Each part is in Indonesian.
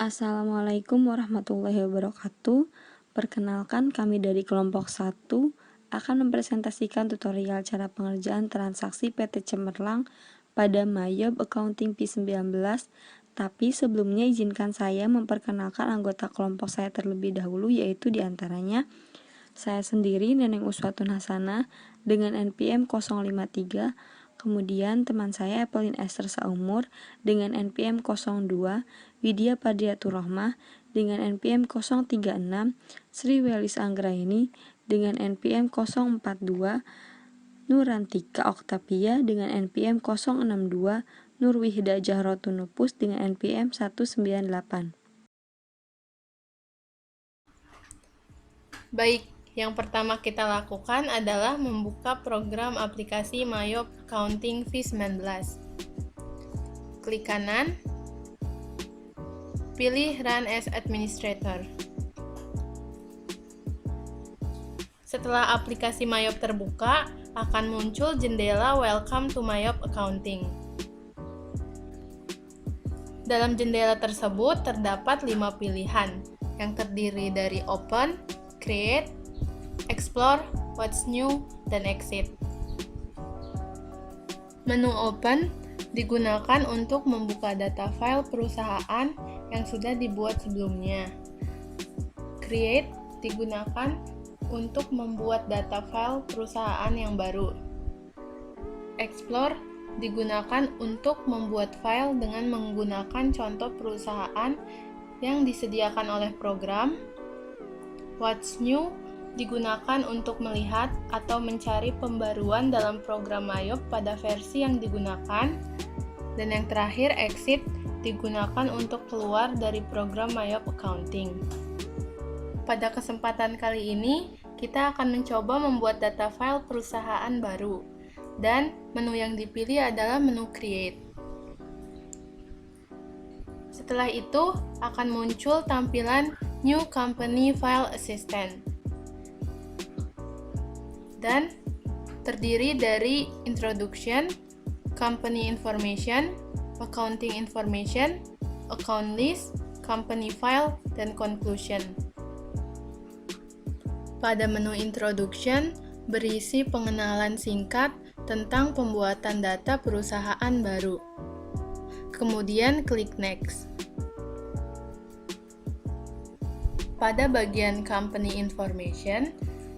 Assalamualaikum warahmatullahi wabarakatuh. Perkenalkan, kami dari kelompok 1 akan mempresentasikan tutorial cara pengerjaan transaksi PT Cemerlang pada Mayob Accounting P19. Tapi sebelumnya izinkan saya memperkenalkan anggota kelompok saya terlebih dahulu, yaitu diantaranya saya sendiri, Neneng Uswatun Hasanah dengan NPM 053, kemudian teman saya Evelyn Esther Saumur dengan NPM 02, Widya Padriatur Rohmah dengan NPM 036, Sri Welis Anggraini dengan NPM 042, Nurantika Oktavia dengan NPM 062, Nurwihda Jahrotunupus dengan NPM 198. Baik, yang pertama kita lakukan adalah membuka program aplikasi Mayob Accounting V19. Klik kanan, pilih Run as Administrator. Setelah aplikasi Mayob terbuka, akan muncul jendela Welcome to Mayob Accounting. Dalam jendela tersebut terdapat 5 pilihan yang terdiri dari Open, Create, Explore, What's New, dan Exit. Menu Open digunakan untuk membuka data file perusahaan yang sudah dibuat sebelumnya. Create digunakan untuk membuat data file perusahaan yang baru. Explore digunakan untuk membuat file dengan menggunakan contoh perusahaan yang disediakan oleh program. What's New digunakan untuk melihat atau mencari pembaruan dalam program Mayob pada versi yang digunakan. Dan yang terakhir, Exit digunakan untuk keluar dari program Mayob Accounting. Pada kesempatan kali ini, kita akan mencoba membuat data file perusahaan baru. Dan menu yang dipilih adalah menu Create. Setelah itu, akan muncul tampilan New Company File Assistant. Dan terdiri dari Introduction, Company Information, Accounting Information, Account List, Company File, dan Conclusion. Pada menu Introduction, berisi pengenalan singkat tentang pembuatan data perusahaan baru. Kemudian klik Next. Pada bagian Company Information,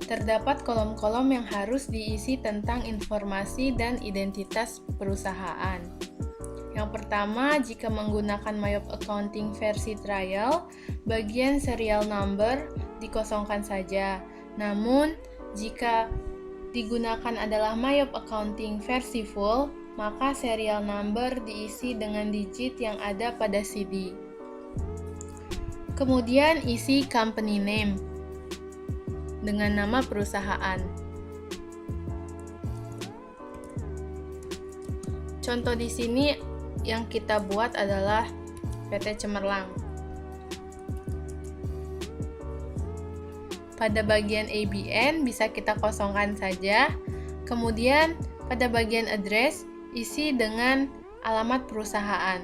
terdapat kolom-kolom yang harus diisi tentang informasi dan identitas perusahaan. Yang pertama, jika menggunakan Mayob Accounting versi trial, bagian serial number dikosongkan saja. Namun, jika digunakan adalah Mayob Accounting versi full, maka serial number diisi dengan digit yang ada pada CD. Kemudian isi company name dengan nama perusahaan. Contoh di sini yang kita buat adalah PT Cemerlang. Pada bagian ABN bisa kita kosongkan saja. Kemudian pada bagian address isi dengan alamat perusahaan.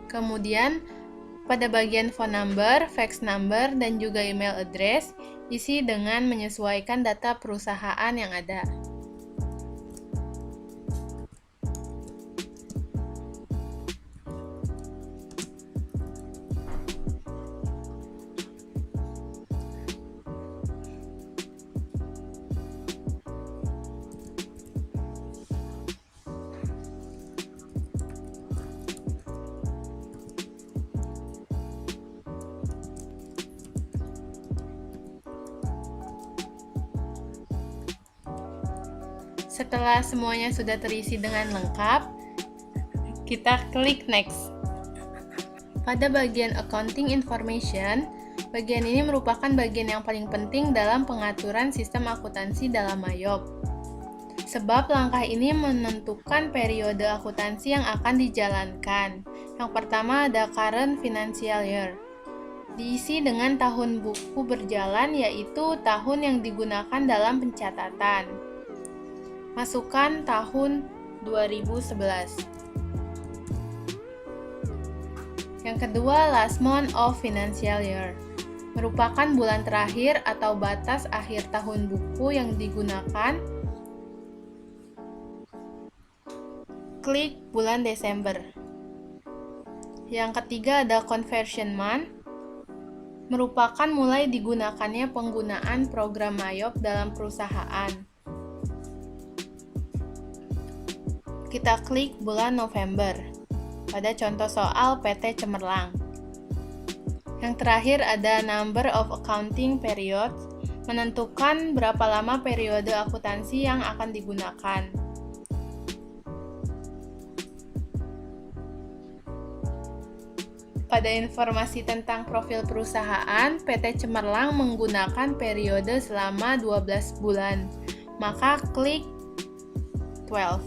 Kemudian pada bagian phone number, fax number, dan juga email address isi dengan menyesuaikan data perusahaan yang ada. Setelah semuanya sudah terisi dengan lengkap, kita klik Next. Pada bagian Accounting Information, bagian ini merupakan bagian yang paling penting dalam pengaturan sistem akuntansi dalam Mayob. Sebab langkah ini menentukan periode akuntansi yang akan dijalankan. Yang pertama ada Current Financial Year. Diisi dengan tahun buku berjalan, yaitu tahun yang digunakan dalam pencatatan. Masukkan tahun 2011. Yang kedua, last month of financial year. Merupakan bulan terakhir atau batas akhir tahun buku yang digunakan. Klik bulan Desember. Yang ketiga ada conversion month. Merupakan mulai digunakannya penggunaan program Mayop dalam perusahaan. Kita klik bulan November pada contoh soal PT Cemerlang. Yang terakhir ada number of accounting periods, menentukan berapa lama periode akuntansi yang akan digunakan. Pada informasi tentang profil perusahaan, PT Cemerlang menggunakan periode selama 12 bulan. Maka klik 12.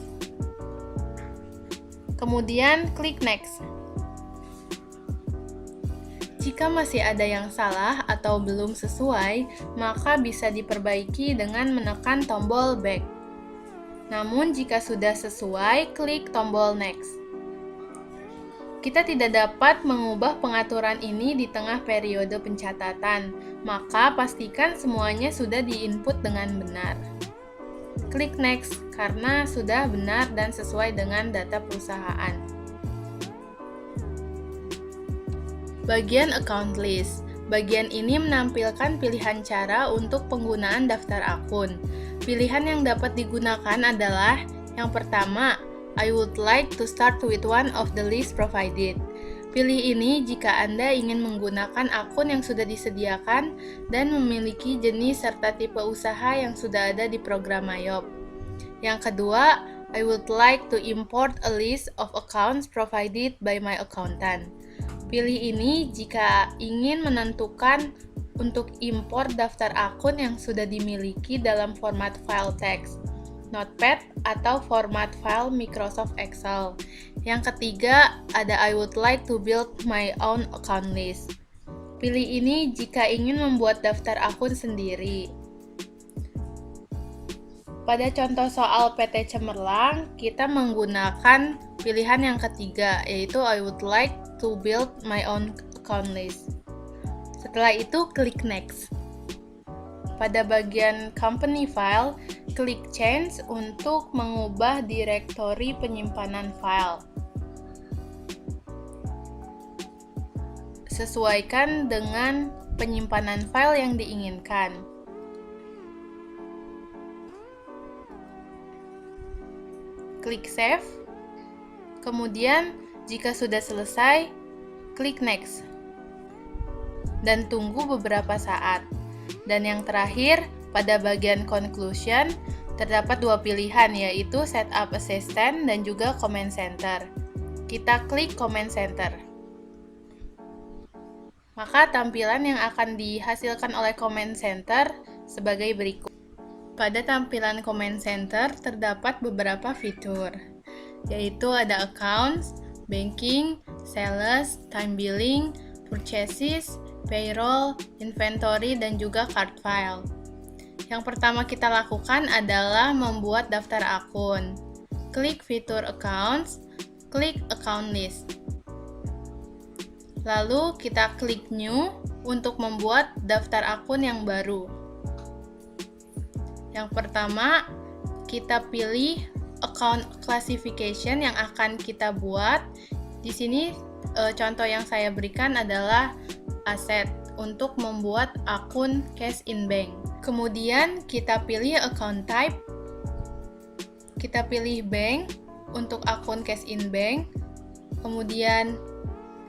Kemudian klik next. Jika masih ada yang salah atau belum sesuai, maka bisa diperbaiki dengan menekan tombol back. Namun jika sudah sesuai, klik tombol next. Kita tidak dapat mengubah pengaturan ini di tengah periode pencatatan, maka pastikan semuanya sudah diinput dengan benar. Klik next karena sudah benar dan sesuai dengan data perusahaan. Bagian account list. Bagian ini menampilkan pilihan cara untuk penggunaan daftar akun. Pilihan yang dapat digunakan adalah yang pertama, I would like to start with one of the list provided. Pilih ini jika Anda ingin menggunakan akun yang sudah disediakan dan memiliki jenis serta tipe usaha yang sudah ada di program Mayop. Yang kedua, I would like to import a list of accounts provided by my accountant. Pilih ini jika ingin menentukan untuk import daftar akun yang sudah dimiliki dalam format file text, Notepad, atau format file Microsoft Excel. Yang ketiga, ada I would like to build my own account list. Pilih ini jika ingin membuat daftar akun sendiri. Pada contoh soal PT Cemerlang, kita menggunakan pilihan yang ketiga, yaitu I would like to build my own account list. Setelah itu, klik next. Pada bagian company file, klik change untuk mengubah direktori penyimpanan file. Sesuaikan dengan penyimpanan file yang diinginkan. Klik save. Kemudian, jika sudah selesai, klik next. Dan tunggu beberapa saat. Dan yang terakhir, pada bagian conclusion, terdapat dua pilihan, yaitu Setup Assistant dan juga Command Center. Kita klik Command Center. Maka tampilan yang akan dihasilkan oleh Command Center sebagai berikut. Pada tampilan Command Center terdapat beberapa fitur, yaitu ada Accounts, Banking, Sales, Time Billing, Purchases, Payroll, Inventory, dan juga Card File. Yang pertama kita lakukan adalah membuat daftar akun. Klik fitur Accounts, klik Account List. Lalu kita klik New untuk membuat daftar akun yang baru. Yang pertama, kita pilih account classification yang akan kita buat. Di sini contoh yang saya berikan adalah aset untuk membuat akun cash in bank. Kemudian kita pilih account type. Kita pilih bank untuk akun cash in bank. Kemudian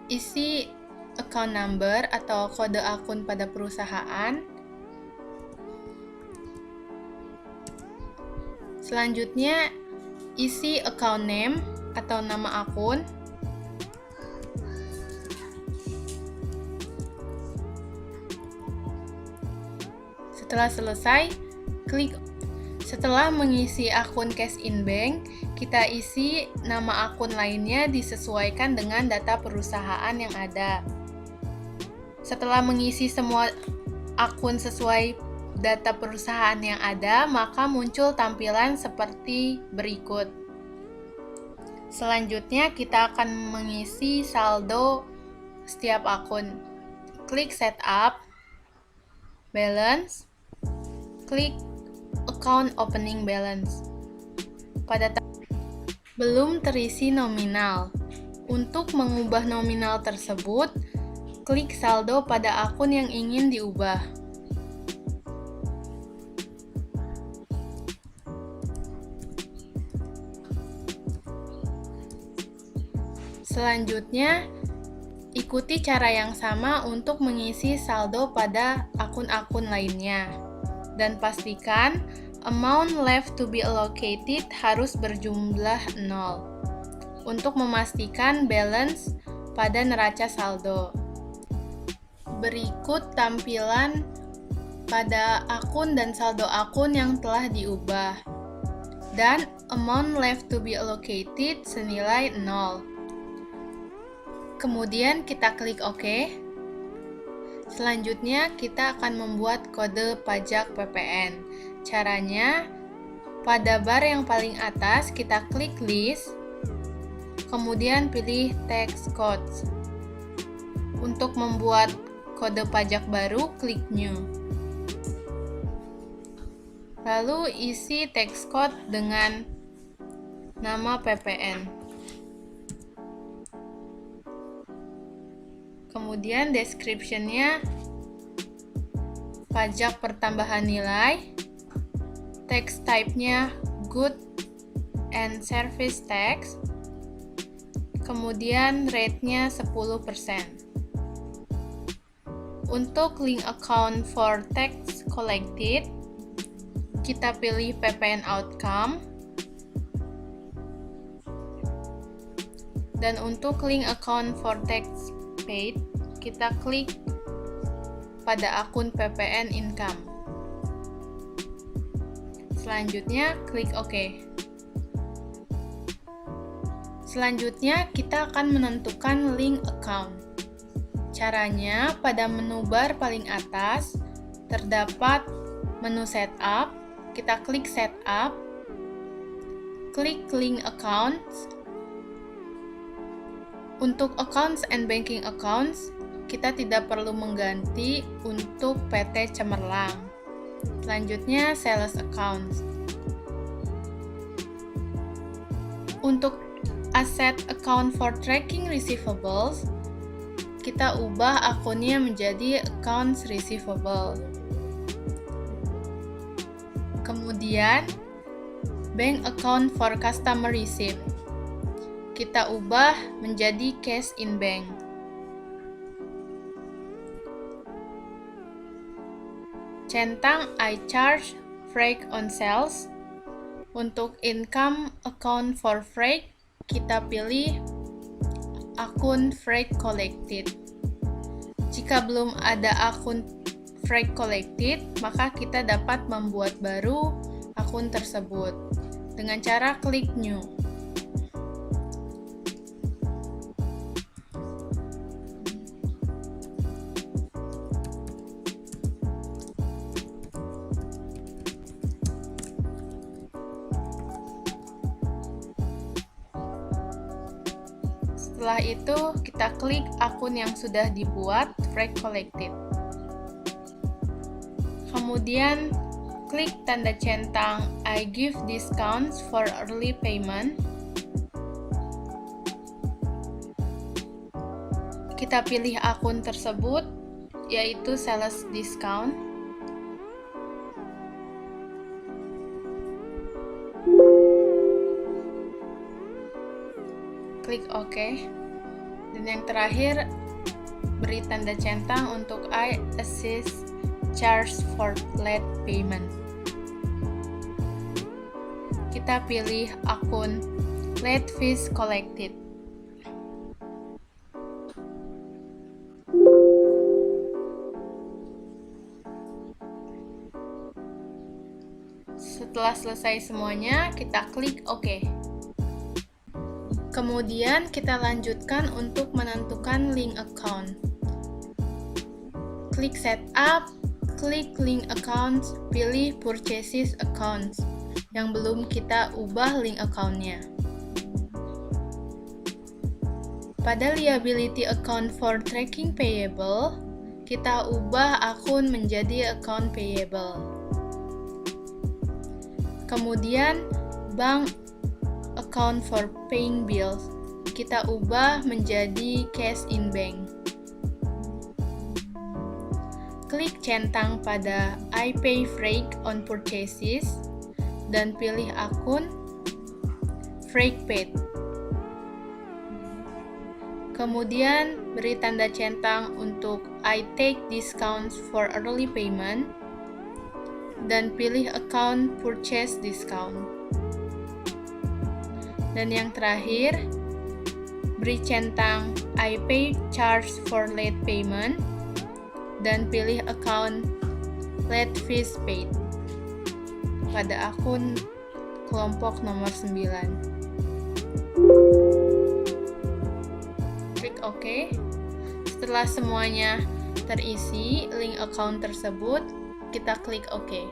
isi account number atau kode akun pada perusahaan. Selanjutnya, isi account name atau nama akun. Setelah selesai, klik. Setelah mengisi akun cash in bank, kita isi nama akun lainnya disesuaikan dengan data perusahaan yang ada. Setelah mengisi semua akun sesuai data perusahaan yang ada, maka muncul tampilan seperti berikut. Selanjutnya, kita akan mengisi saldo setiap akun. Klik Setup, Balance, klik Account Opening Balance. Belum terisi nominal. Untuk mengubah nominal tersebut, klik saldo pada akun yang ingin diubah. Selanjutnya, ikuti cara yang sama untuk mengisi saldo pada akun-akun lainnya. Dan pastikan amount left to be allocated harus berjumlah 0 untuk memastikan balance pada neraca saldo. Berikut tampilan pada akun dan saldo akun yang telah diubah. Dan amount left to be allocated senilai 0. Kemudian kita klik OK. Selanjutnya kita akan membuat kode pajak PPN. Caranya, pada bar yang paling atas kita klik list, kemudian pilih text codes. Untuk membuat kode pajak baru, klik new. Lalu isi text code dengan nama PPN. Kemudian description-nya pajak pertambahan nilai, tax type-nya good and service tax, kemudian rate-nya 10%. Untuk link account for tax collected, kita pilih PPN outcome. Dan untuk link account for tax paid, kita klik pada akun PPN income. Selanjutnya, klik OK. Selanjutnya, kita akan menentukan link account. Caranya, pada menu bar paling atas, terdapat menu setup. Kita klik setup, klik link accounts. Untuk accounts and banking accounts, kita tidak perlu mengganti untuk PT Cemerlang. Selanjutnya, sales accounts. Untuk asset account for tracking receivables, kita ubah akunnya menjadi accounts receivable. Kemudian, bank account for customer receipt, kita ubah menjadi cash in bank. Centang I charge freight on sales. Untuk income account for freight, kita pilih akun freight collected. Jika belum ada akun freight collected, maka kita dapat membuat baru akun tersebut dengan cara klik new. Setelah itu, kita klik akun yang sudah dibuat, freight collected. Kemudian, klik tanda centang I give discounts for early payment. Kita pilih akun tersebut, yaitu sales discount. Klik OK. Dan yang terakhir, beri tanda centang untuk I assist charge for late payment. Kita pilih akun late fees collected. Setelah selesai semuanya, kita klik OK. Kemudian kita lanjutkan untuk menentukan link account. Klik setup, klik link accounts, pilih purchases accounts yang belum kita ubah link accountnya. Pada liability account for tracking payable, kita ubah akun menjadi account payable. Kemudian bank account for paying bills, kita ubah menjadi cash in bank. Klik centang pada I pay freight on purchases dan pilih akun freight paid. Kemudian beri tanda centang untuk I take discounts for early payment dan pilih account purchase discount. Dan yang terakhir, beri centang I pay charge for late payment dan pilih account late fees paid pada akun kelompok nomor 9. Klik OK. Setelah semuanya terisi link account tersebut, kita klik OK.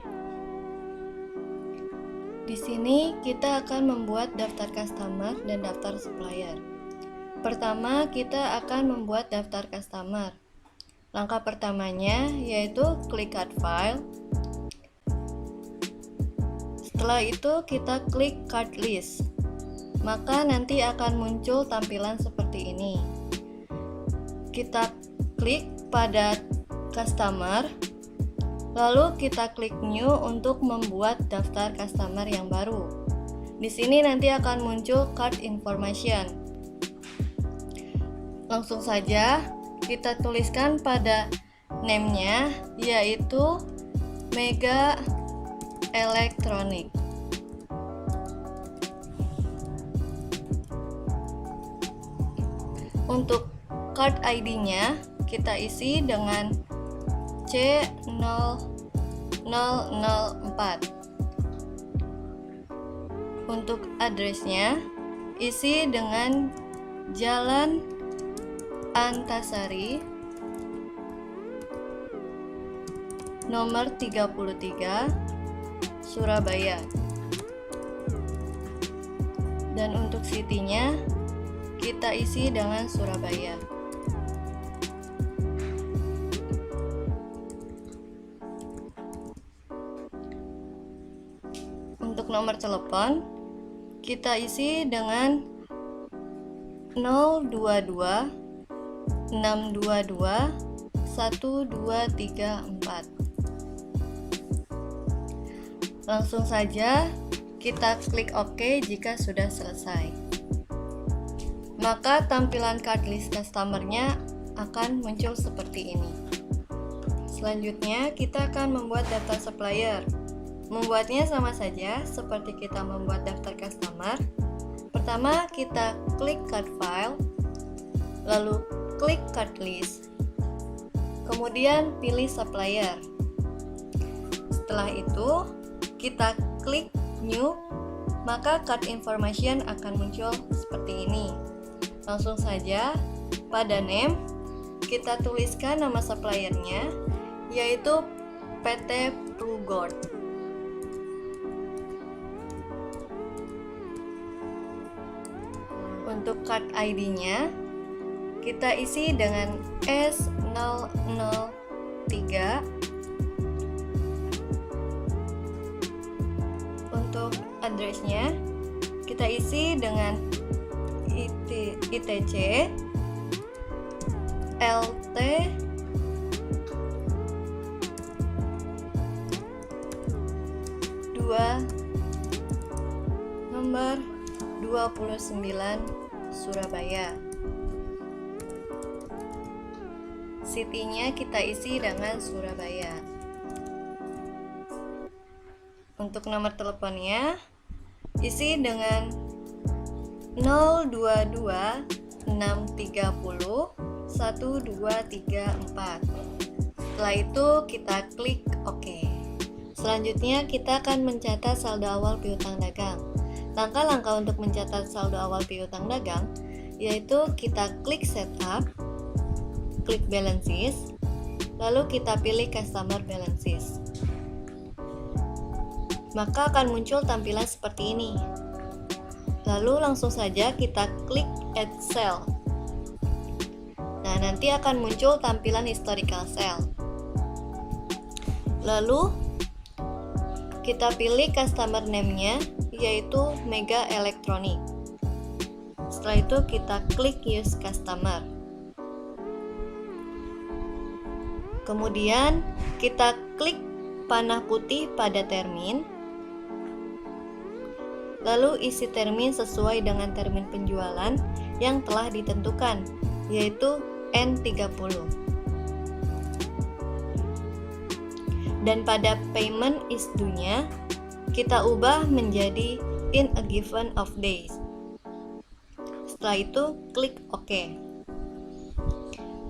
Di sini kita akan membuat daftar customer dan daftar supplier. Pertama, kita akan membuat daftar customer. Langkah pertamanya yaitu klik Add File. Setelah itu kita klik Card List. Maka nanti akan muncul tampilan seperti ini. Kita klik pada customer, lalu kita klik New untuk membuat daftar customer yang baru. Di sini nanti akan muncul card information. Langsung saja kita tuliskan pada name-nya yaitu Mega Electronic. Untuk card ID-nya kita isi dengan C0004. Untuk address-nya isi dengan Jalan Antasari nomor 33 Surabaya. Dan untuk city-nya kita isi dengan Surabaya. Untuk nomor telepon kita isi dengan 022 622 1234. Langsung saja kita klik OK jika sudah selesai. Maka tampilan card list customer-nya akan muncul seperti ini. Selanjutnya kita akan membuat daftar supplier. Membuatnya sama saja seperti kita membuat daftar customer. Pertama kita klik card file, lalu klik card list, kemudian pilih supplier. Setelah itu kita klik new, maka card information akan muncul seperti ini. Langsung saja pada name kita tuliskan nama suppliernya yaitu PT Prugord. Untuk card ID-nya kita isi dengan S003. Untuk address-nya kita isi dengan ITC LT nomor 29 Surabaya. City-nya kita isi dengan Surabaya. Untuk nomor teleponnya isi dengan 022 630 1234. Setelah itu kita klik OK. Selanjutnya kita akan mencatat saldo awal piutang dagang. Langkah-langkah untuk mencatat saldo awal piutang dagang yaitu kita klik setup, klik balances, lalu kita pilih customer balances. Maka akan muncul tampilan seperti ini. Lalu langsung saja kita klik add cell. Nah, nanti akan muncul tampilan historical sale. Lalu kita pilih customer name-nya, yaitu Mega Electronic. Setelah itu kita klik use customer. Kemudian kita klik panah putih pada termin. Lalu isi termin sesuai dengan termin penjualan yang telah ditentukan, yaitu N30. Dan pada payment is due-nya, kita ubah menjadi in a given of days. Setelah itu, klik OK.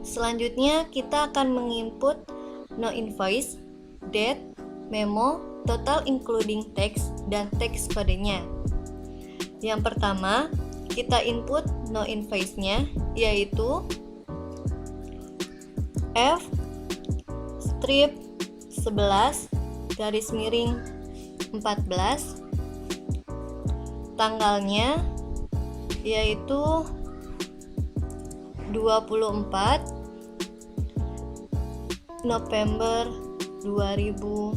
Selanjutnya, kita akan menginput no invoice, date, memo, total including text, dan text kodenya. Yang pertama, kita input no invoice-nya, yaitu F strip 11 garis miring 14, tanggalnya yaitu 24 November 2011.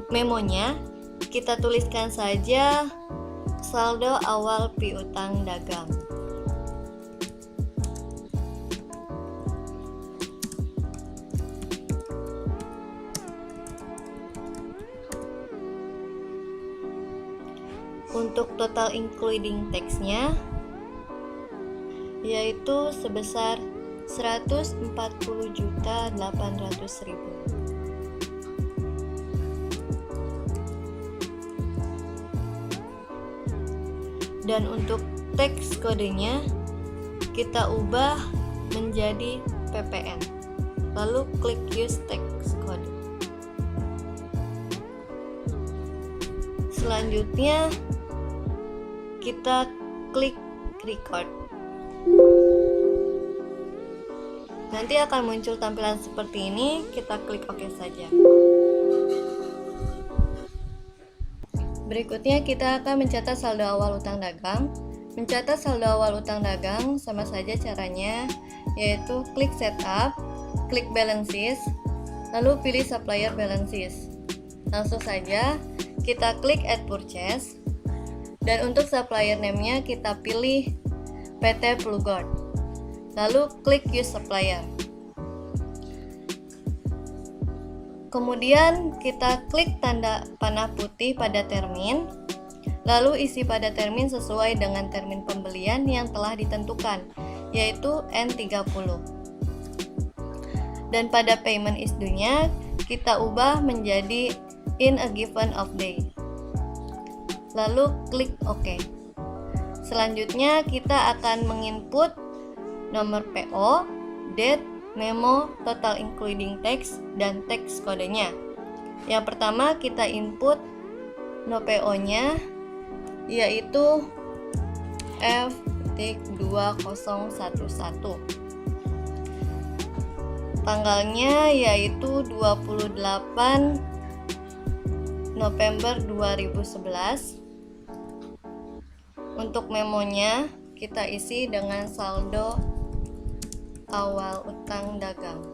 Memonya kita tuliskan saja saldo awal piutang dagang. Untuk total including tax-nya yaitu sebesar 140.800.000. Dan untuk tax kodenya kita ubah menjadi PPN. Lalu klik use tax code. Selanjutnya kita klik record. Nanti akan muncul tampilan seperti ini, kita klik OK saja. Berikutnya kita akan mencatat saldo awal utang dagang. Mencatat saldo awal utang dagang sama saja caranya, yaitu klik setup, klik balances, lalu pilih supplier balances. Langsung saja kita klik add purchase. Dan untuk supplier name-nya kita pilih PT Plugord. Lalu klik use supplier. Kemudian kita klik tanda panah putih pada termin. Lalu isi pada termin sesuai dengan termin pembelian yang telah ditentukan, yaitu N30. Dan pada payment is due-nya kita ubah menjadi in a given of day. Lalu klik OK. Selanjutnya kita akan menginput nomor PO, date, memo, total including text, dan text kodenya. Yang pertama kita input no PO-nya yaitu F.2011. Tanggalnya yaitu 28 November 2011. Untuk memonya kita isi dengan saldo awal utang dagang.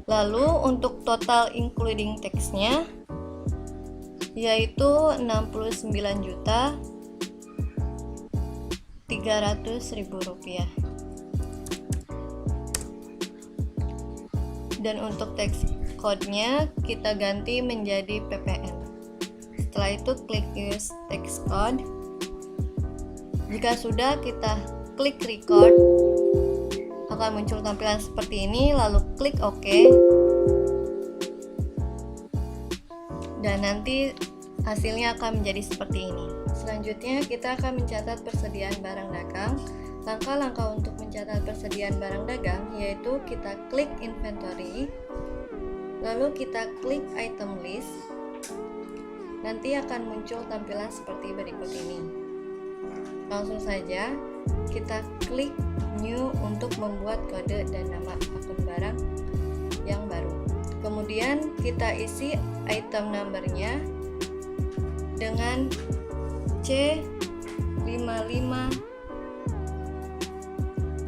Lalu untuk total including tax-nya yaitu 69.300.000 rupiah. Dan untuk tax code-nya kita ganti menjadi PPN. Setelah itu klik use tax code. Jika sudah, kita klik record. Akan muncul tampilan seperti ini, lalu klik OK. Dan nanti hasilnya akan menjadi seperti ini. Selanjutnya kita akan mencatat persediaan barang dagang. Langkah-langkah untuk mencatat persediaan barang dagang yaitu kita klik inventory, lalu kita klik item list. Nanti akan muncul tampilan seperti berikut ini. Langsung saja kita klik new untuk membuat kode dan nama akun barang yang baru. Kemudian kita isi item number-nya dengan C55P.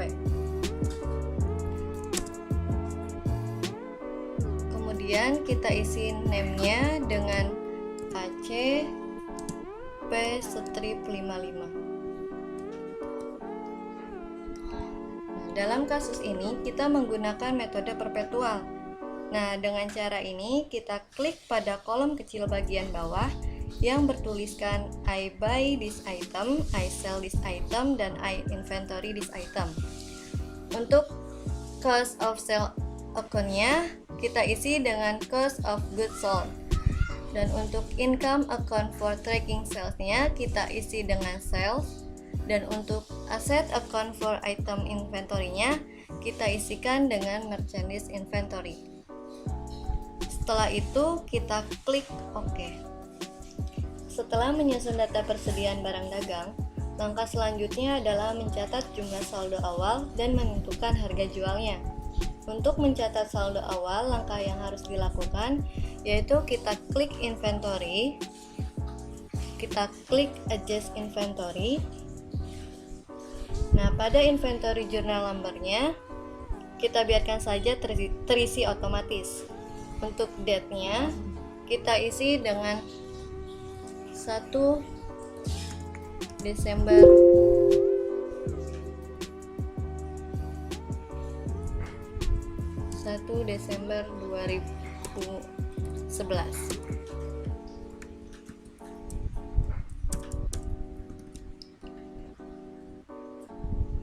Kemudian kita isi name-nya dengan AC P-55. Dalam kasus ini kita menggunakan metode perpetual. Nah, dengan cara ini kita klik pada kolom kecil bagian bawah yang bertuliskan I buy this item, I sell this item, dan I inventory this item. Untuk cost of sale account-nya kita isi dengan cost of goods sold. Dan untuk income account for tracking sales-nya kita isi dengan sales. Dan untuk asset account for item inventory-nya kita isikan dengan merchandise inventory. Setelah itu kita klik OK. Setelah menyusun data persediaan barang dagang, langkah selanjutnya adalah mencatat jumlah saldo awal dan menentukan harga jualnya. Untuk mencatat saldo awal, langkah yang harus dilakukan yaitu kita klik inventory, kita klik adjust inventory. Nah, pada inventory journal number-nya kita biarkan saja terisi otomatis. Untuk date-nya kita isi dengan 1 Desember 2011.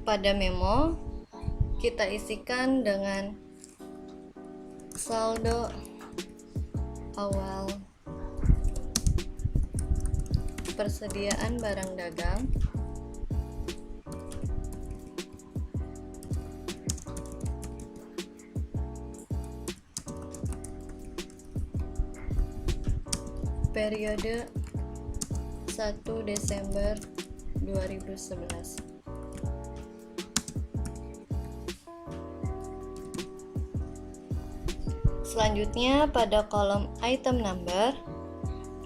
Pada memo kita isikan dengan saldo awal persediaan barang dagang periode 1 Desember 2011. Selanjutnya pada kolom item number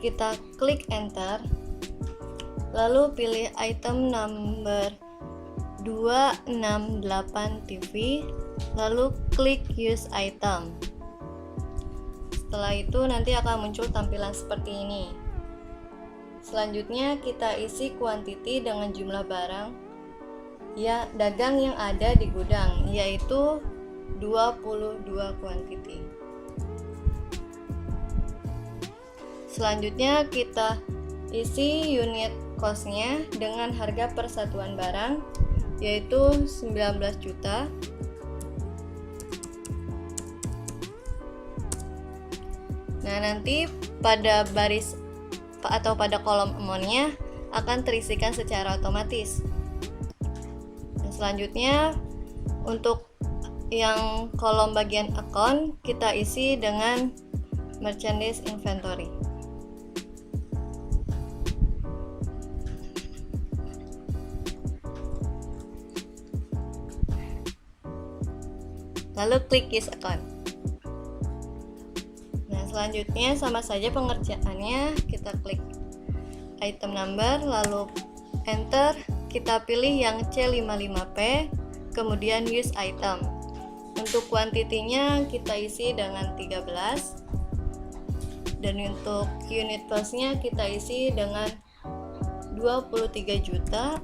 kita klik enter, lalu pilih item number 268 TV, lalu klik use item. Setelah itu nanti akan muncul tampilan seperti ini. Selanjutnya kita isi quantity dengan jumlah barang ya dagang yang ada di gudang, yaitu 22 quantity. Selanjutnya kita isi unit cost-nya dengan harga persatuan barang yaitu 19 juta. Nah, nanti pada baris atau pada kolom amount-nya akan terisikan secara otomatis. Nah, selanjutnya untuk yang kolom bagian account kita isi dengan merchandise inventory. Lalu klik use account. Nah, selanjutnya sama saja pengerjaannya, kita klik item number, lalu enter, kita pilih yang C55P, kemudian use item. Untuk kuantitinya kita isi dengan 13, dan untuk unit cost-nya kita isi dengan 23 juta.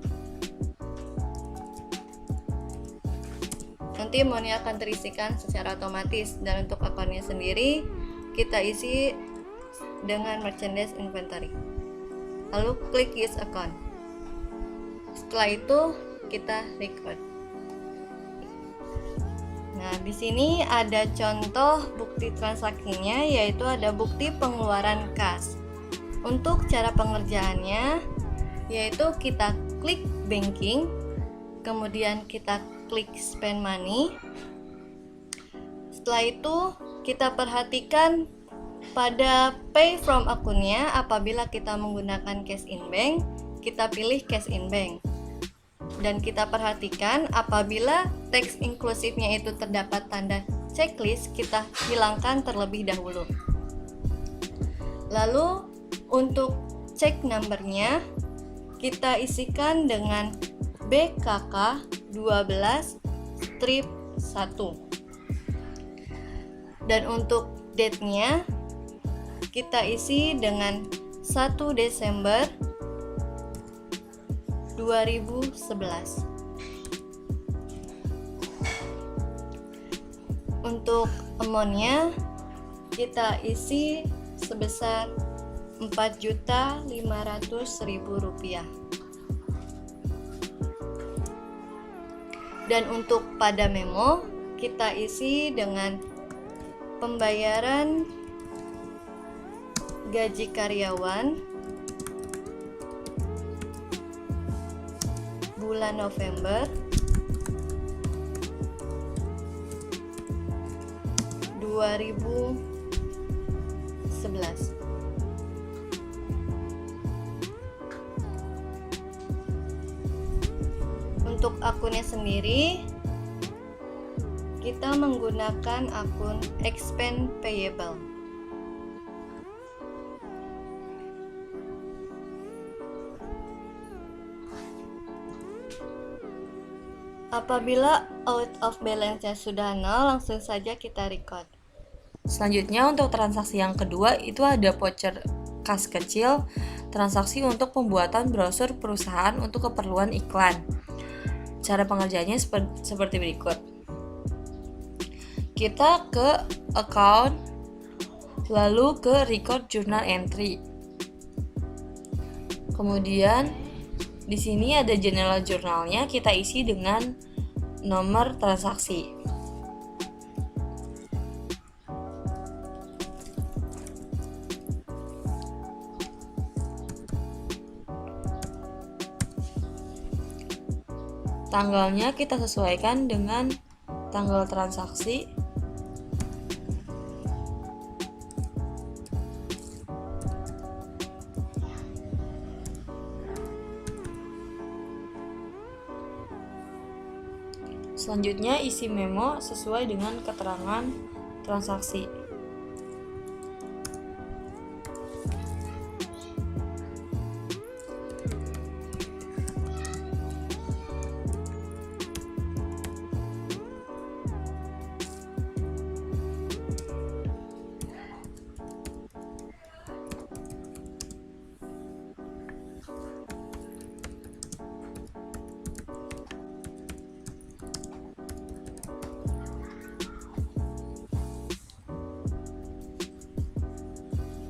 Nanti amount-nya akan terisikan secara otomatis, dan untuk akunnya sendiri kita isi dengan merchandise inventory. Lalu klik use account. Setelah itu kita record. Nah, di sini ada contoh bukti transaksinya, yaitu ada bukti pengeluaran kas. Untuk cara pengerjaannya yaitu kita klik banking, kemudian kita klik spend money. Setelah itu kita perhatikan pada pay from akunnya, apabila kita menggunakan cash in bank, kita pilih cash in bank. Dan kita perhatikan apabila teks inklusifnya itu terdapat tanda checklist, kita hilangkan terlebih dahulu. Lalu untuk check number-nya kita isikan dengan BKK 12 strip 1. Dan untuk date-nya kita isi dengan 1 Desember 2011. Untuk amount-nya kita isi sebesar Rp4.500.000. Dan untuk pada memo kita isi dengan pembayaran gaji karyawan bulan November 2011. Untuk akunnya sendiri kita menggunakan akun expense payable. Apabila out of balance-nya sudah 0, langsung saja kita record. Selanjutnya untuk transaksi yang kedua itu ada voucher kas kecil, transaksi untuk pembuatan brosur perusahaan untuk keperluan iklan. Cara pengerjaannya seperti berikut. Kita ke account, lalu ke record journal entry. Kemudian di sini ada general jurnalnya, kita isi dengan nomor transaksi. Tanggalnya kita sesuaikan dengan tanggal transaksi. Selanjutnya isi memo sesuai dengan keterangan transaksi.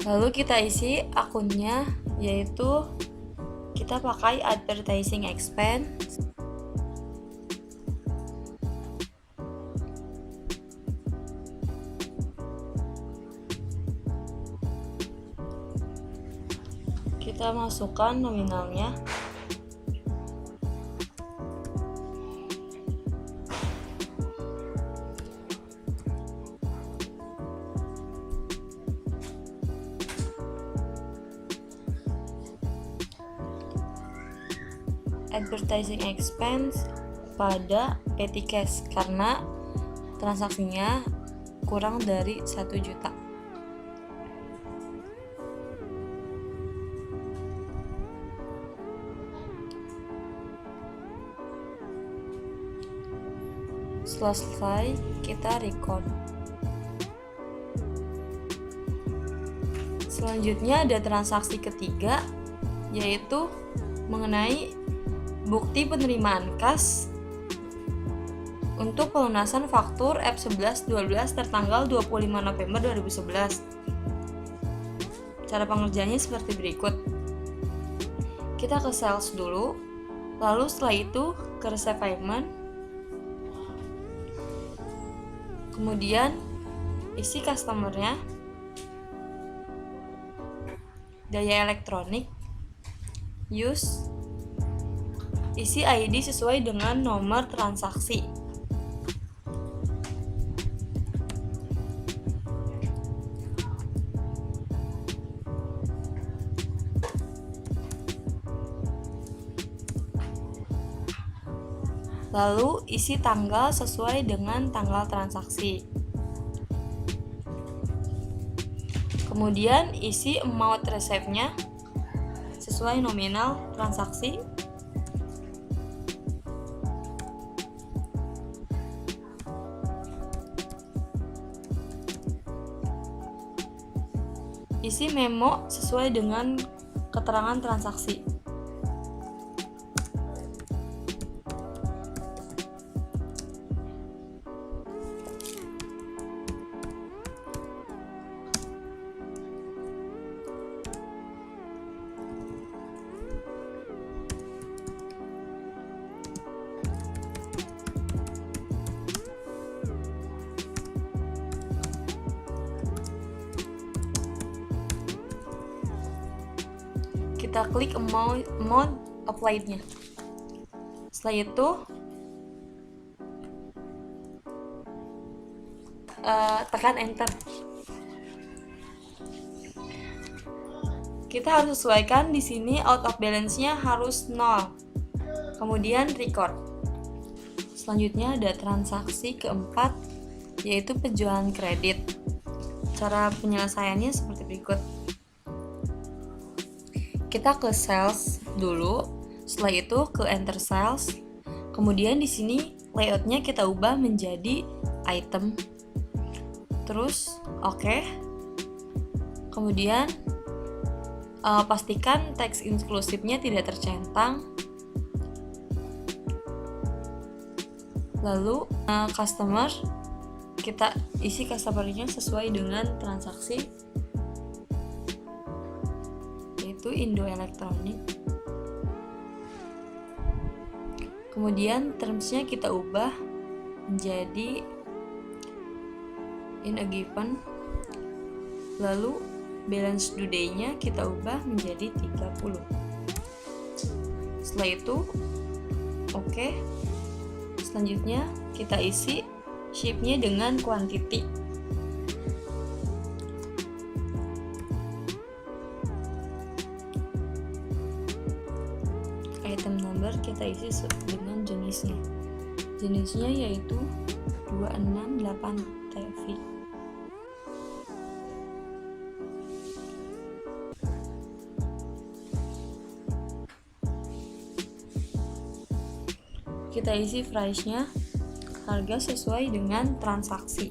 Lalu kita isi akunnya, yaitu kita pakai advertising expense. Kita masukkan nominalnya. Advertising expense pada petty cash karena transaksinya kurang dari 1 juta. Setelah selesai, kita record. Selanjutnya ada transaksi ketiga, yaitu mengenai bukti penerimaan kas untuk pelunasan faktur F11-12 tertanggal 25 November 2011. Cara pengerjaannya seperti berikut. Kita ke sales dulu, lalu setelah itu ke receive payment, kemudian isi customer-nya, daya elektronik, use, isi ID sesuai dengan nomor transaksi. Lalu isi tanggal sesuai dengan tanggal transaksi. Kemudian isi amount receive-nya sesuai nominal transaksi. Isi memo sesuai dengan keterangan transaksi. Kita klik amount applied-nya. Setelah itu tekan enter. Kita harus sesuaikan di sini out of balance-nya harus 0. Kemudian record. Selanjutnya ada transaksi keempat, yaitu penjualan kredit. Cara penyelesaiannya seperti berikut. Kita ke sales dulu, setelah itu ke enter sales. Kemudian di sini layoutnya kita ubah menjadi item. Terus oke. Kemudian pastikan teks inklusifnya tidak tercentang. Lalu customer, kita isi customer-nya sesuai dengan transaksi, yaitu Indo Elektronik. Kemudian terms-nya kita ubah menjadi in a given. Lalu balance due day-nya kita ubah menjadi 30. Setelah itu oke. Selanjutnya kita isi ship-nya dengan quantity. Item number kita isi dengan jenisnya. Jenisnya yaitu 268 TV. Kita isi price-nya, harga sesuai dengan transaksi.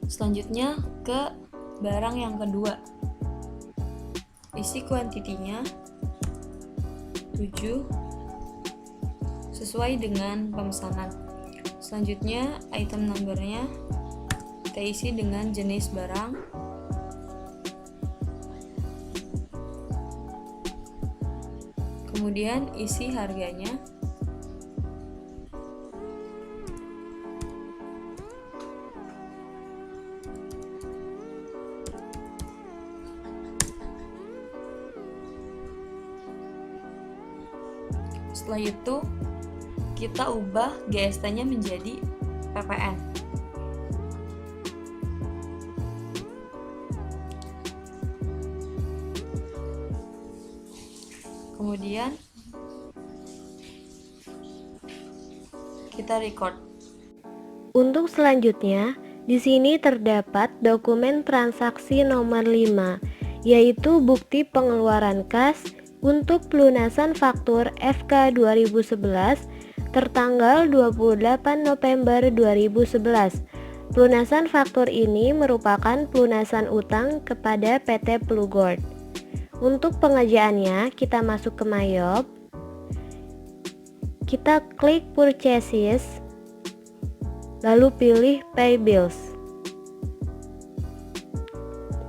Selanjutnya ke barang yang kedua. Isi kuantitinya 7 sesuai dengan pemesanan. Selanjutnya item number-nya kita isi dengan jenis barang. Kemudian isi harganya. Setelah itu kita ubah GST-nya menjadi PPN. Kemudian kita record. Untuk selanjutnya, di sini terdapat dokumen transaksi nomor 5, yaitu bukti pengeluaran kas untuk pelunasan faktur FK 2011 tertanggal 28 November 2011. Pelunasan faktur ini merupakan pelunasan utang kepada PT Plugord. Untuk pengerjaannya, kita masuk ke Mayop. Kita klik Purchases, lalu pilih Pay Bills.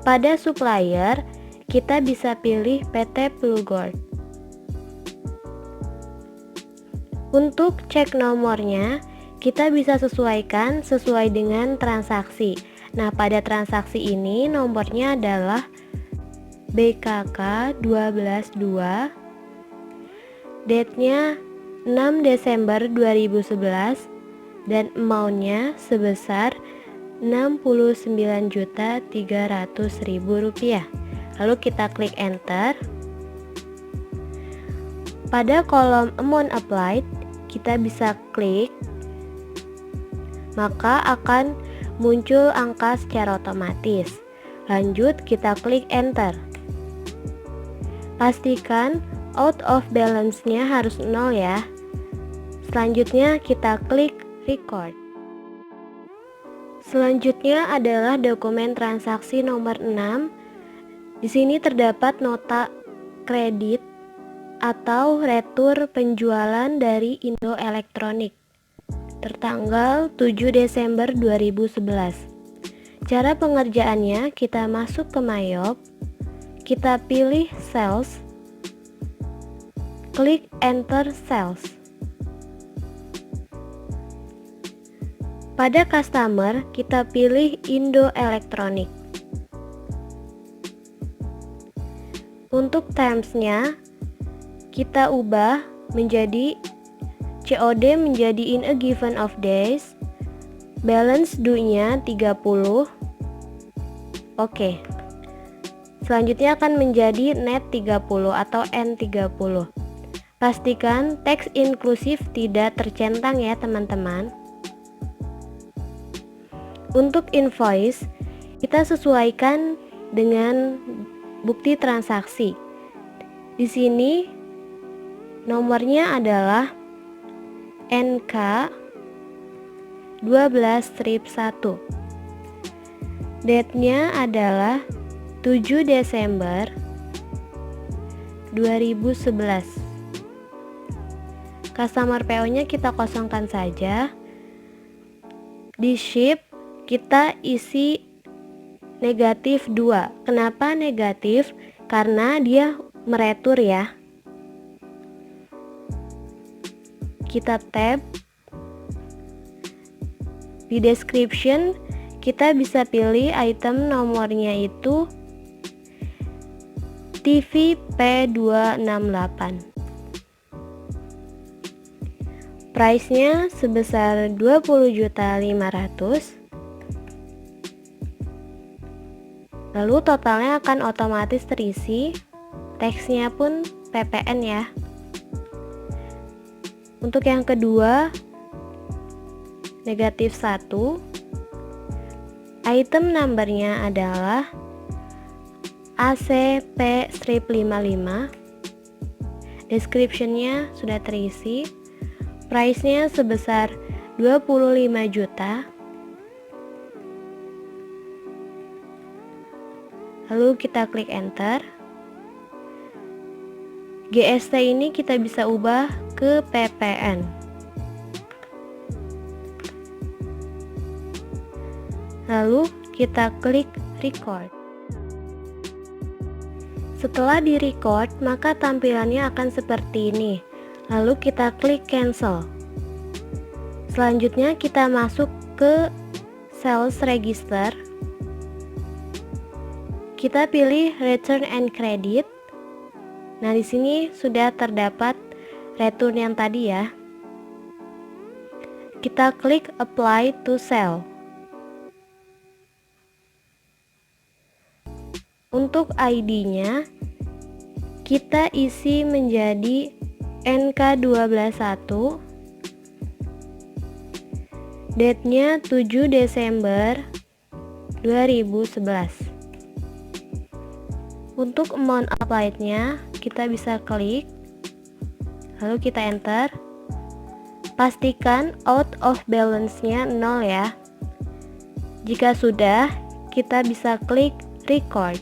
Pada supplier, kita bisa pilih PT Plugord. Untuk cek nomornya, kita bisa sesuaikan sesuai dengan transaksi. Nah, pada transaksi ini nomornya adalah BKK 122, date-nya 6 Desember 2011, dan amount-nya sebesar Rp69.300.000. Lalu kita klik enter. Pada kolom amount applied, kita bisa klik, maka akan muncul angka secara otomatis. Lanjut, kita klik enter. Pastikan out of balance-nya harus 0 ya. Selanjutnya kita klik record. Selanjutnya adalah dokumen transaksi nomor 6. Di sini terdapat nota kredit atau retur penjualan dari Indo Elektronik tertanggal 7 Desember 2011. Cara pengerjaannya, kita masuk ke Mayop, kita pilih Sales, klik Enter Sales. Pada customer, kita pilih Indo Elektronik. Untuk terms-nya, kita ubah menjadi COD menjadi in a given of days, balance due-nya 30. Oke. Selanjutnya akan menjadi net 30 atau N30. Pastikan teks inklusif tidak tercentang ya teman-teman. Untuk invoice, kita sesuaikan dengan bukti transaksi. Di sini nomornya adalah NK 12-1. Date-nya adalah 7 Desember 2011. Customer PO-nya kita kosongkan saja. Di ship kita isi negatif 2. Kenapa negatif? Karena dia meretur ya. Kita tab. Di description kita bisa pilih item nomornya itu TV P268. Price-nya sebesar 20.500.000. Lalu totalnya akan otomatis terisi. Teksnya pun PPN ya. Untuk yang kedua, negatif 1. Item numbernya adalah ACP-55. Description-nya sudah terisi. Price-nya sebesar 25 juta. Lalu kita klik enter. GST ini kita bisa ubah ke PPN. Lalu kita klik record. Setelah di record, maka tampilannya akan seperti ini. Lalu kita klik cancel. Selanjutnya kita masuk ke sales register. Kita pilih return and credit. Nah, di sini sudah terdapat return yang tadi ya. Kita klik apply to sell. Untuk ID-nya kita isi menjadi NK121. Date-nya 7 Desember 2011. Untuk amount applied-nya kita bisa klik, lalu kita enter. Pastikan out of balance-nya 0 ya. Jika sudah, kita bisa klik record.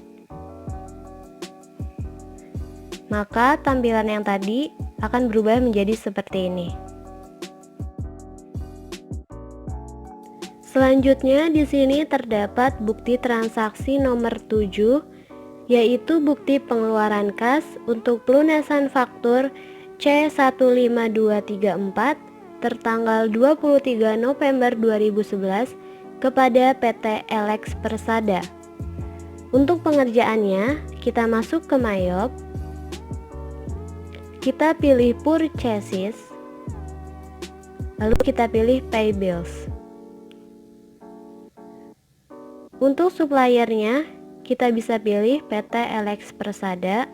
Maka tampilan yang tadi akan berubah menjadi seperti ini. Selanjutnya di sini terdapat bukti transaksi nomor 7, yaitu bukti pengeluaran kas untuk pelunasan faktur C15234 tertanggal 23 November 2011 kepada PT Alex Persada. Untuk pengerjaannya, kita masuk ke Mayop, kita pilih purchases, Lalu kita pilih Pay Bills. Untuk suppliernya, kita bisa pilih PT LX Persada.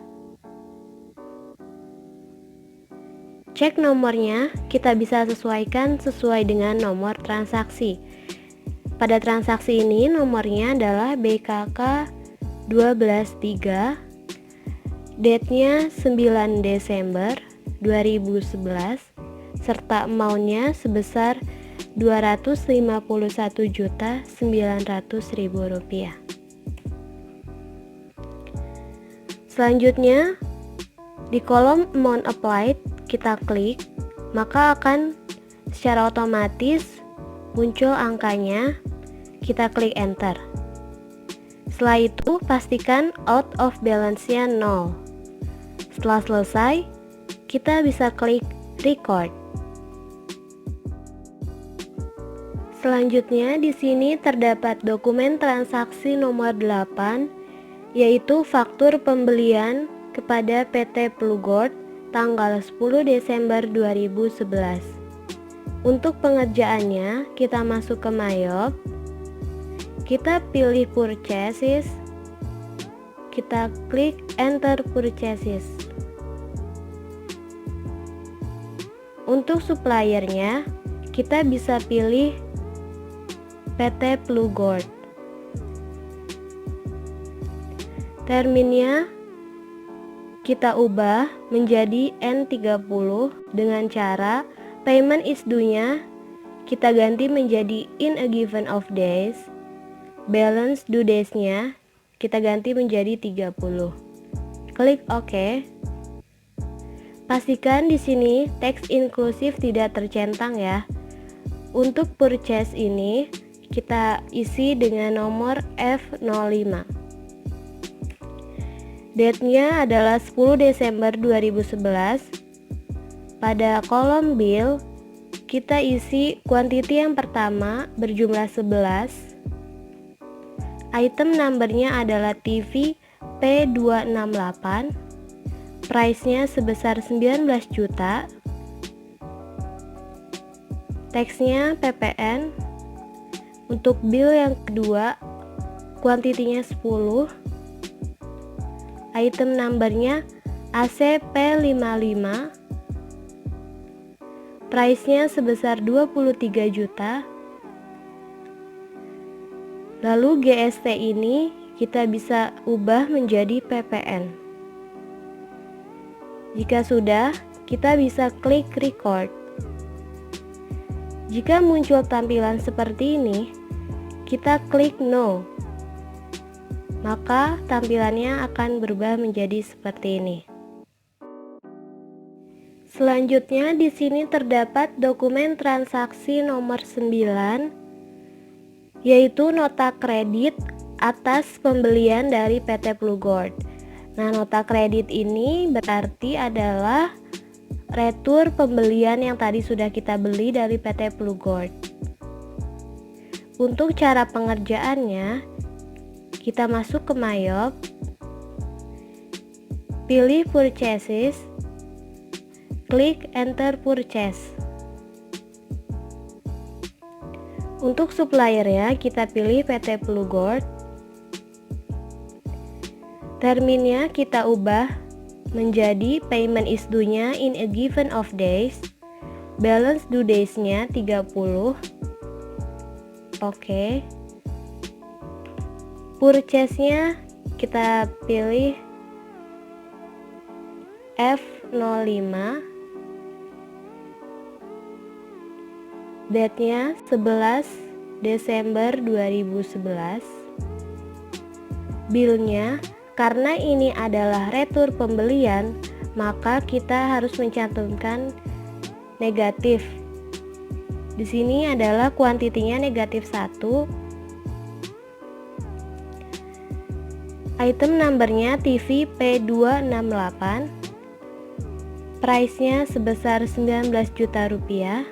Cek nomornya, kita bisa sesuaikan sesuai dengan nomor transaksi. Pada transaksi ini nomornya adalah BKK 123, date-nya 9 Desember 2011, serta amount-nya sebesar Rp251.900.000. Selanjutnya, di kolom amount applied kita klik, maka akan secara otomatis muncul angkanya. Kita klik enter. Setelah itu pastikan out of balance-nya 0. Setelah selesai, kita bisa klik record. Selanjutnya di sini terdapat dokumen transaksi nomor 8, yaitu faktur pembelian kepada PT Plugord tanggal 10 Desember 2011. Untuk pengerjaannya, kita masuk ke Mayop, kita pilih Purchases, kita klik Enter Purchases. Untuk suppliernya, kita bisa pilih PT Plugord. Terminnya kita ubah menjadi N30 dengan cara payment is due-nya kita ganti menjadi in a given of days. Balance due days-nya kita ganti menjadi 30. Klik OK. Pastikan di sini teks inklusif tidak tercentang ya. Untuk purchase ini kita isi dengan nomor F05. Date-nya adalah 10 Desember 2011. Pada kolom bill, kita isi quantity yang pertama berjumlah 11. Item number-nya adalah TV P268. Price-nya sebesar 19 juta. Teksnya PPN. Untuk bill yang kedua, quantity-nya 10. Item number-nya ACP55. Price-nya sebesar 23 juta. Lalu GST ini kita bisa ubah menjadi PPN. Jika sudah, kita bisa klik record. Jika muncul tampilan seperti ini, kita klik no. Maka tampilannya akan berubah menjadi seperti ini. Selanjutnya di sini terdapat dokumen transaksi nomor 9, yaitu nota kredit atas pembelian dari PT Plugord. Nah, nota kredit ini berarti adalah retur pembelian yang tadi sudah kita beli dari PT Plugord. Untuk cara pengerjaannya, kita masuk ke Mayop, pilih Purchases, klik Enter Purchase. Untuk suppliernya kita pilih PT Plugord. Terminnya kita ubah menjadi payment is due-nya in a given of days. Balance due days-nya 30. Oke. Purchase-nya kita pilih F05. Date-nya 11 Desember 2011. Bill-nya, karena ini adalah retur pembelian, maka kita harus mencantumkan negatif. Di sini adalah kuantitinya negatif 1. Item numbernya TV P268. Price-nya sebesar 19 juta rupiah.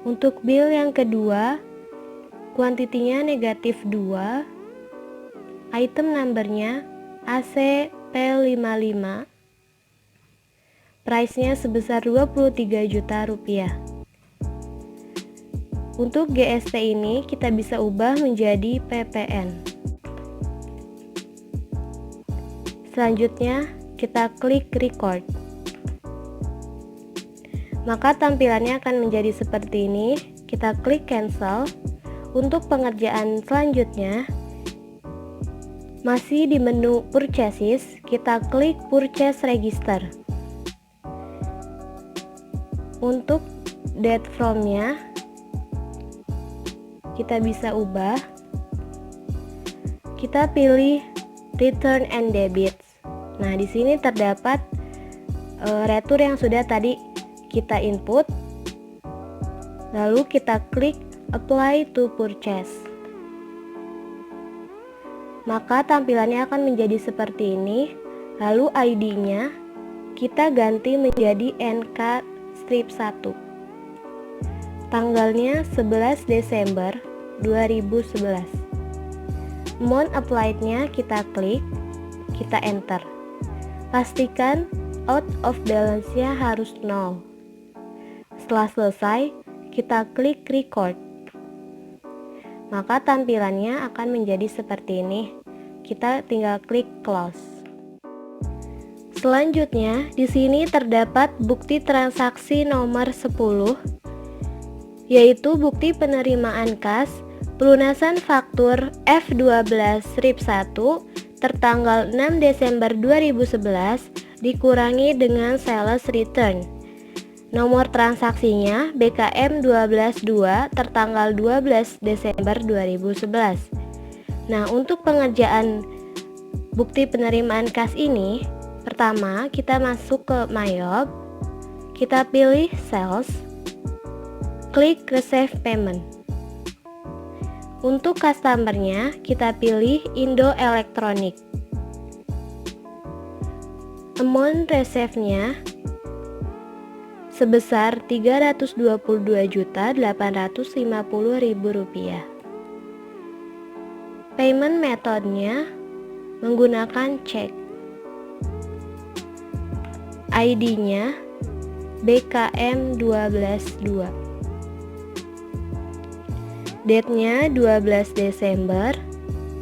Untuk bill yang kedua, kuantitinya negatif 2. Item numbernya ACP55. price-nya sebesar 23 juta rupiah. Untuk GST ini kita bisa ubah menjadi PPN. Selanjutnya kita klik record. Maka tampilannya akan menjadi seperti ini. Kita klik cancel. Untuk pengerjaan selanjutnya, masih di menu purchases, kita klik purchase register. Untuk date from-nya kita bisa ubah. Kita pilih return and debits. Nah, di sini terdapat retur yang sudah tadi kita input. Lalu kita klik apply to purchase. Maka tampilannya akan menjadi seperti ini. Lalu ID-nya kita ganti menjadi NK-1. Tanggalnya 11 Desember 2011. Amount applied-nya kita klik, kita enter. Pastikan out of balance-nya harus 0. Setelah selesai, kita klik record. Maka tampilannya akan menjadi seperti ini. Kita tinggal klik close. Selanjutnya, di sini terdapat bukti transaksi nomor 10, yaitu bukti penerimaan kas pelunasan faktur F12 RIP 1 tertanggal 6 Desember 2011 dikurangi dengan sales return. Nomor transaksinya BKM 122 tertanggal 12 Desember 2011. Nah, untuk pengerjaan bukti penerimaan kas ini, pertama kita masuk ke MyOb, kita pilih sales, klik receive payment. Untuk customernya kita pilih Indo Elektronik. Amount receive-nya sebesar Rp322.850.000. Payment metode-nya menggunakan cek. ID-nya BKM 122. Date-nya 12 Desember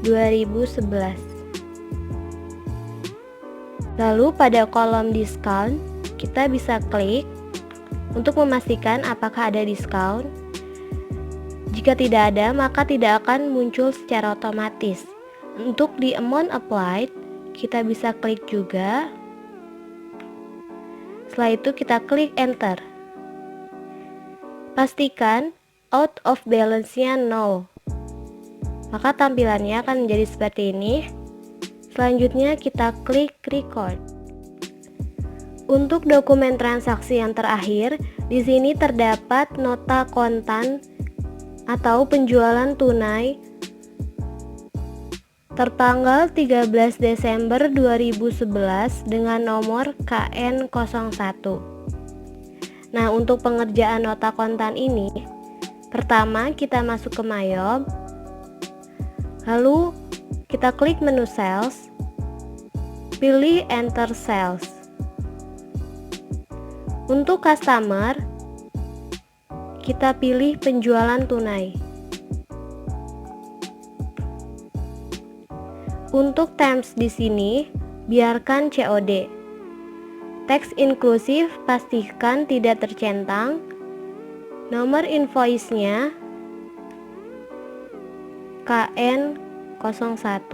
2011. Lalu pada kolom diskon, kita bisa klik untuk memastikan apakah ada diskon. Jika tidak ada, maka tidak akan muncul secara otomatis. Untuk di amount applied, kita bisa klik juga. Setelah itu kita klik enter. Pastikan out of balance-nya 0. Maka tampilannya akan menjadi seperti ini. Selanjutnya kita klik record. Untuk dokumen transaksi yang terakhir, di sini terdapat nota kontan atau penjualan tunai tertanggal 13 Desember 2011 dengan nomor KN01. Nah, untuk pengerjaan nota kontan ini, pertama kita masuk ke MyOb, lalu kita klik menu sales, pilih enter sales. Untuk customer, kita pilih penjualan tunai. Untuk terms di sini, biarkan COD. Teks inklusif pastikan tidak tercentang. Nomor invoice-nya KN01.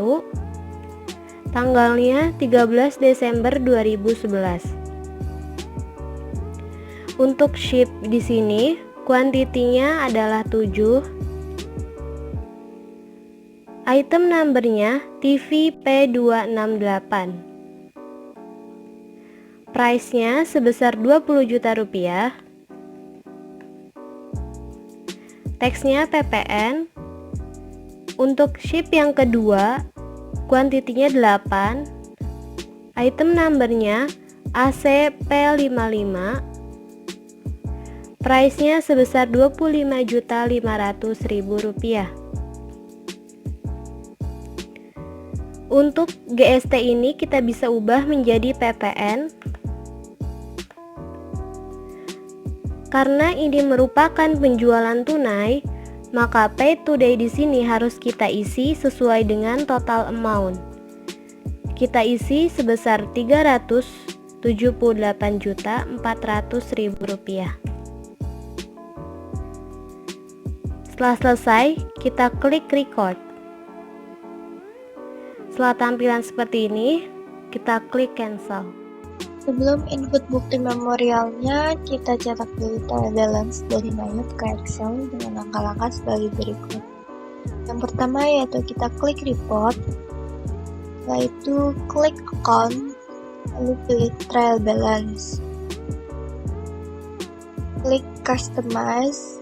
Tanggalnya 13 Desember 2011. Untuk ship di sini, kuantitinya adalah 7. Item numbernya TV P268. Price-nya sebesar 20 juta rupiah. Teksnya PPN. Untuk ship yang kedua, kuantitinya 8. Item numbernya ACP55. Price-nya sebesar 25.500.000 rupiah. Untuk GST ini kita bisa ubah menjadi PPN. Karena ini merupakan penjualan tunai, maka pay today di sini harus kita isi sesuai dengan total amount. Kita isi sebesar Rp378.400.000. Setelah selesai, kita klik record. Setelah tampilan seperti ini, kita klik cancel. Sebelum input bukti memorialnya, kita cetak dulu trial balance dari Nayut ke Excel dengan langkah-langkah sebagai berikut. Yang pertama yaitu kita klik report, setelah itu klik account, lalu pilih trial balance. Klik customize.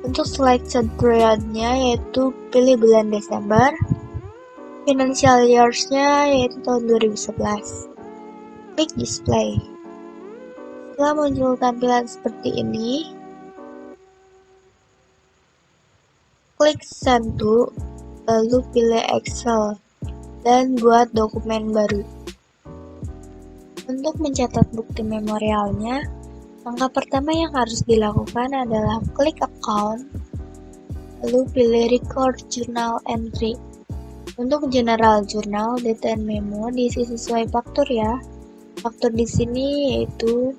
Untuk selection periodnya yaitu pilih bulan Desember, financial years-nya yaitu tahun 2011. Klik display. Setelah muncul tampilan seperti ini, klik send to, lalu pilih Excel, dan buat dokumen baru. Untuk mencatat bukti memorialnya, langkah pertama yang harus dilakukan adalah klik account, lalu pilih record journal entry. Untuk general journal, data and memo diisi sesuai faktur ya. Faktur di sini yaitu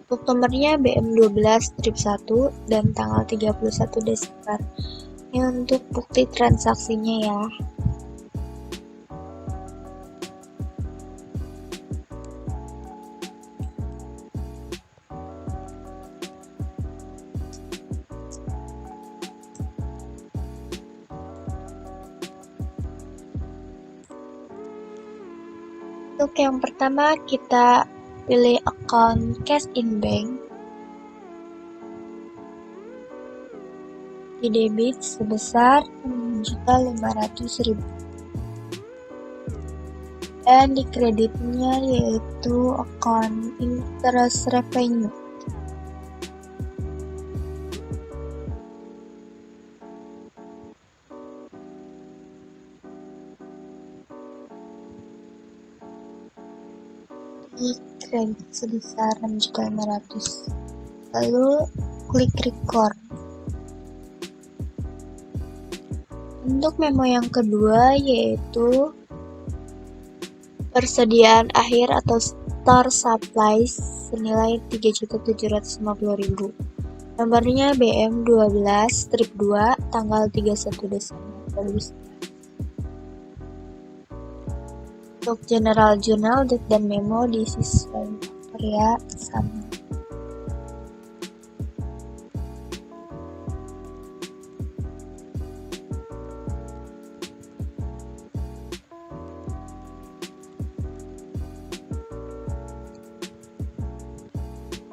book nomornya BM12-1 dan tanggal 31 Desember. Ini untuk bukti transaksinya ya. Untuk yang pertama kita pilih account cash in bank. Di debit sebesar Rp6.500.000. Dan di kreditnya yaitu account interest revenue. Di kredit sebesar Rp6.500.000. Lalu klik record. Untuk memo yang kedua yaitu persediaan akhir atau store supplies senilai Rp3.750.000. Nomornya BM12-2 tanggal 31 Desember 2011. Untuk general journal, date dan memo diisi sesuai faktor ya, sama.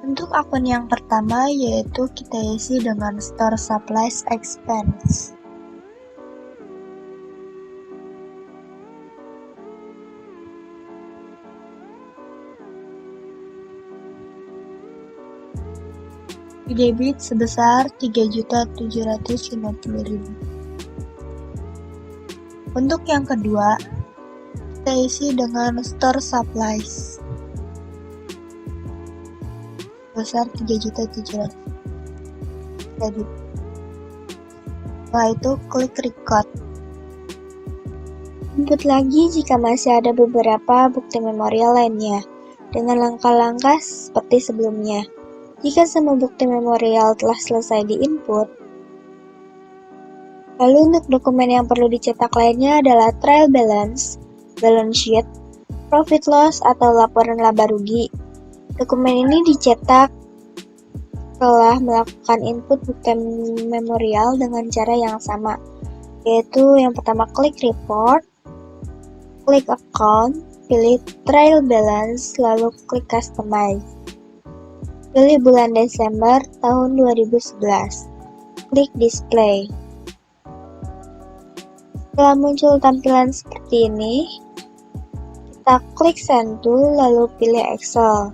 Untuk akun yang pertama yaitu kita isi dengan store supplies expense. Di debit sebesar Rp3.750.000. Untuk yang kedua, kita isi dengan store supplies sebesar Rp3.700.000. Debit. Setelah itu klik record. Input lagi jika masih ada beberapa bukti memorial lainnya dengan langkah-langkah seperti sebelumnya. Jika semua bukti memorial telah selesai diinput, lalu untuk dokumen yang perlu dicetak lainnya adalah trial balance, balance sheet, profit loss atau laporan laba rugi. Dokumen ini dicetak setelah melakukan input bukti memorial dengan cara yang sama, yaitu yang pertama klik report, klik account, pilih trial balance, lalu klik customize. Pilih bulan Desember tahun 2011. Klik display. Setelah muncul tampilan seperti ini, kita klik send to, lalu pilih Excel,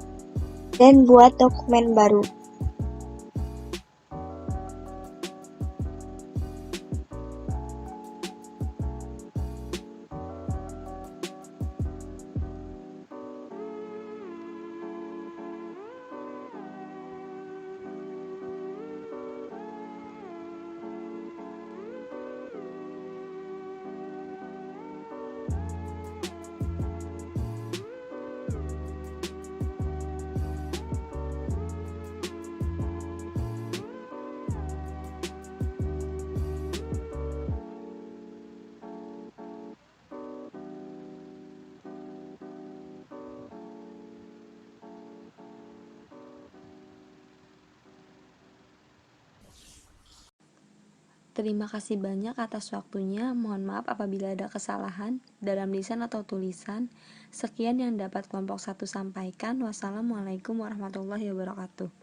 dan buat dokumen baru. Terima kasih banyak atas waktunya. Mohon maaf apabila ada kesalahan dalam lisan atau tulisan. Sekian yang dapat kelompok 1 sampaikan. Wassalamualaikum warahmatullahi wabarakatuh.